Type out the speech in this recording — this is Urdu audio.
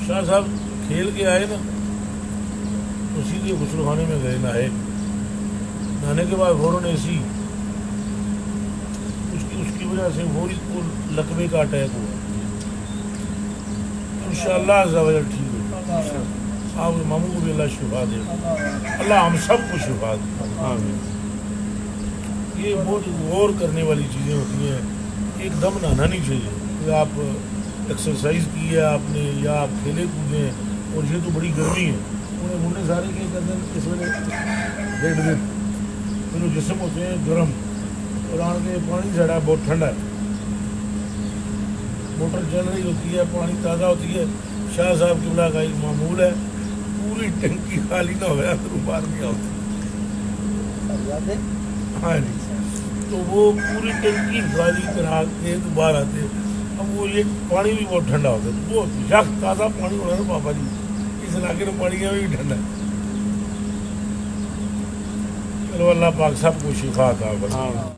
شاہ صاحب کھیل کے آئے نا تو سیدھے غسل خانے میں گئے نہائے. نہانے کے بعد فوراً ایسی اس کی وجہ سے فوری لقبے کا اٹیک ہوا. انشاءاللہ عز و جل ٹھیک ہے. آپ ماموں کو بھی اللہ شفا دے, اللہ ہم سب کو شفا دے. آمین. یہ بہت غور کرنے والی چیزیں ہوتی ہیں. ایک دم نہانا نہیں چاہیے کہ آپ ایکسرسائز کی ہے آپ نے یا آپ کھیلے کودے ہیں, اور یہ تو بڑی گرمی ہے. انہیں گھوڑے سارے کیا کرتے ہیں اس وجہ ڈیڑھ دن پھر جسم ہوتے ہیں گرم, اور آن کے پانی چڑھا ہے بہت ٹھنڈا ہے, موٹر چل رہی ہوتی ہے, پانی تازہ ہوتی ہے. شاہ صاحب قبلہ کا ایک معمول ہے, پوری ٹنکی خالی نہ ہوا پھر باہر نہیں ہوتی. ہاں جی, تو وہ پوری ٹنکی خالی کرا کے باہر آتے. اب وہ یہ پانی بھی بہت ٹھنڈا ہوتا ہے, بہت یخ تازہ پانی ہونا ہے پاپا جی. اس علاقے میں پانی بھی ٹھنڈا ہے. چلو اللہ پاک سب کو شفا عطا فرمائے.